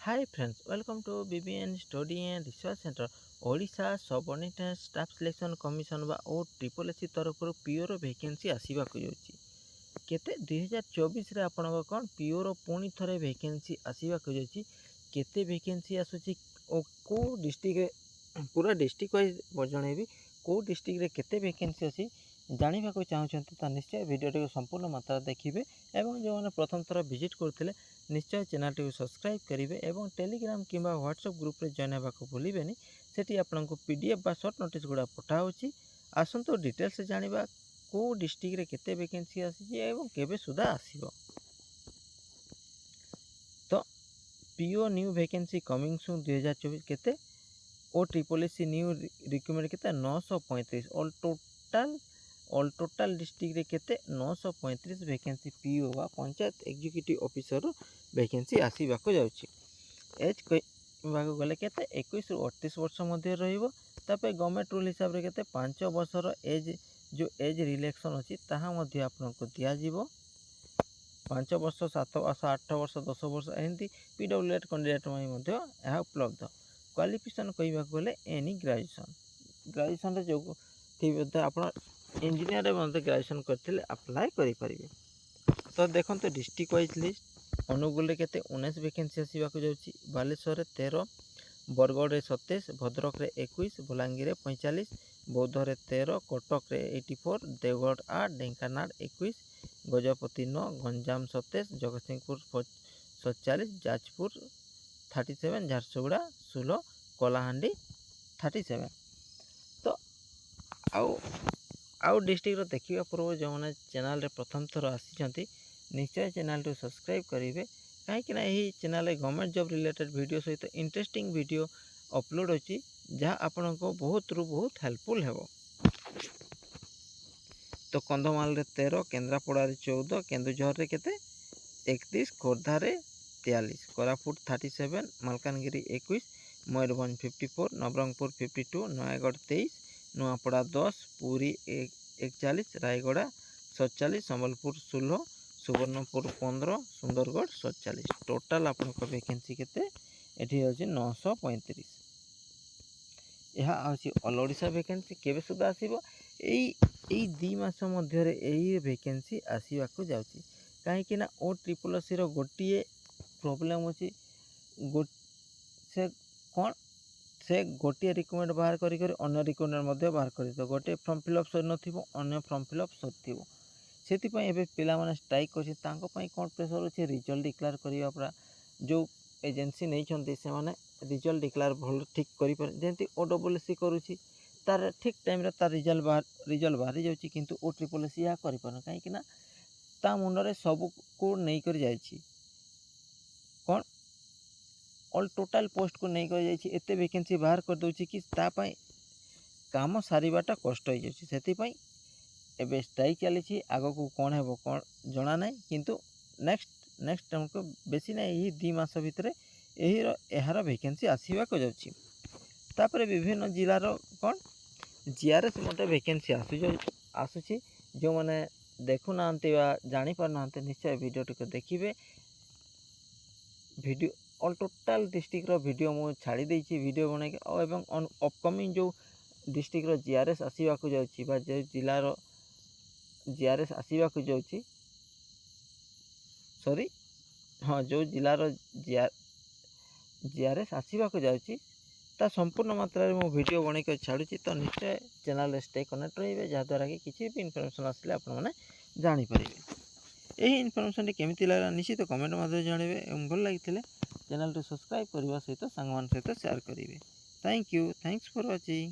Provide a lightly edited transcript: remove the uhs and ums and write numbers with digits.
Hi friends, welcome to BBN Study and Research Center. Odisha subordinate staff selection commission बा ओ triple SC तरफ पीओर vacancy आसवाक जाऊँगी केते 2024 रे आपनक कौन पीओर पुणी थरे वैकेंसी आसवाक जाऊँगी केते वैकेंसी आसूची ओ को डिस्ट्रिक्ट पूरा डिस्ट्रिक्ट वाइज जनइबी को डिस्ट्रिक्ट रे केते वैकेंसी अच्छी जानवा चाहते तो निश्चय वीडियो संपूर्ण मात्रा देखिए और जो मैंने प्रथम थर विजिट करते निश्चय चैनल टी सब्सक्राइब करेंगे और टेलीग्राम कि व्हाट्सएप ग्रुप रे जॉइन होगा भूलें सेठी आपको पीडीएफ बा शॉर्ट नोटिस गुड़ा पठाऊँगी आसतु डिटेल्स जाना को डिस्ट्रिक्ट रे केते वैकेंसी आसीबे सुधा आसीबो। तो PO new vacancy coming soon 2024 केते ओ ट्रिपल एससी न्यू रिक्रूटमेंट केते 935 ऑल टोटाल डिस्ट्रिक्ट रे केते 935 वैकेंसी पीओ बा पंचायत एग्जीक्यूटिव ऑफिसर वैकेंसी आसीबाको जाउची। एज कहबाको गले केते 21 रु 38 वर्ष मध्य रहिबो। तापर गवर्नमेंट रूल हिसाब रे केते 5 वर्षर एज जो एज रिलैक्सन अछि ताहा मध्य आपनको दिया जिवो 5 वर्ष 7 वर्ष 8 वर्ष 10 वर्ष एमती पीडब्ल्यूएड कैंडिडेट में मध्य यह उपलब्ध। क्वालिफिकेशन कहबाको गले एनी ग्रेजुएशन रे जो ठीक आप इंजीनियर ग्रेजुएशन करते अप्लाई करें। तो देखो तो डिस्ट्रिक्ट वाइज लिस्ट अनुगुल के 19 वैकेंसी आसवाक जाऊँगी। बालेश्वर 13, बरगढ़ 27, भद्रक 21, बलांगीर 45, बौद्ध 13, कटक 84, देवगढ़ 8, ढेंकानाल 21, गजपति 9, गंजाम 27, जगतसिंहपुर 47, जाजपुर 37, झारसुगुड़ा 16, कलाहांडी 37। तो आउ डिस्ट्रिक्ट देखा पूर्व जो मैंने चैनल रे प्रथम थर आसी निश्चय चैनल टू सब्सक्राइब करेंगे कहीं यही channel government job related video सहित इंटरेस्टिंग वीडियो अपलोड होची जहाँ आपण को बहुत हेल्पफुल हेबो। तो कंधमाल 13, केन्द्रापड़ा 14, केन्दुझर रे केते 31, खोर्धा 43, कोरापुट 37, मालकानगिरी 21, मयूरभंज 54, नवरंगपुर 52, नयागढ़ 23, नुआपड़ा 10, पुरी 41, रायगढ़ 47, संबलपुर 16, सुवर्णपुर 15, सुंदरगढ़ 47। टोटाल आपको वैकेंसी केते एठी होची 935। यह आसी ऑल ओडिशा वैकेंसी केबे सुधा आसीबो एई 2 मास मध्य यही वैकेंसी आसवाक जाऊँगी कहीं ओ ट्रिपल एससी गोटे प्रोब्लेम अच्छी से कौन से गोटे रिक्रूटमेंट बाहर कर अन्य रिक्रूटमेंट बाहर कर गोटे फॉर्म फिलअप सर अन्य फॉर्म फिलअप सर से पिला माने स्ट्राइक अच्छे कौन प्रेसर अच्छे रिजल्ट डिक्लेयर करवा पूरा जो एजेंसी नहीं से माने रिजल्ट डिक्लेयर भल ठीक करें ओडब्ल्यूएससी करुँची तार ठीक टाइम तार रिजल्ट बाहरी जाऊँगी किंतु ओ ट्रिपल एससी यह कर कहीं ता मुंडे सब को नहीं कर जाइए कौन ऑल टोटाल पोस्ट को नहीं कर जाइए एते वैकेंसी बाहर कर दूची कि तापाई काम सारिबाटा कष्ट हो जाए एबे स्ट्राइक चली आग को कौन है कौन जना ना किंतु नेक्स्ट हमको बेसी ना यही 2 मास भितर यार वैकेंसी आसवाक जाऊँगी। तापर विभिन्न जिलार कौन जीआरएस मत वैकेंसी आसूची जो मैंने देखुना जापार ना निश्चय वीडियो टी देखिए। Video all total district video मुझे छाड़ी देती वीडियो बनई और अपकमिंग जो डिस्ट्रिक्ट जीआरएस आसवाक जाऊँगी जो जिलार जीआरएस आसवाक जाऊँगी सॉरी हाँ जो जिलार जीआरएस आसवाक जाऊँगी ता संपूर्ण मात्रा रे मो वीडियो बनई छाड़ुची। तो निश्चय चैनल स्टे कनेक्ट रहिबे जहाँद्वारा कि किसी भी इनफॉरमेशन आसले आपण मैंने जानीपर यही इनफॉरमेशन केमी लगा निश्चित कमेंट मध्य जानवे और भल लगी चैनल सब्सक्राइब करने सहित सांग सहित शेयर करेंगे। Thank you, thanks for watching.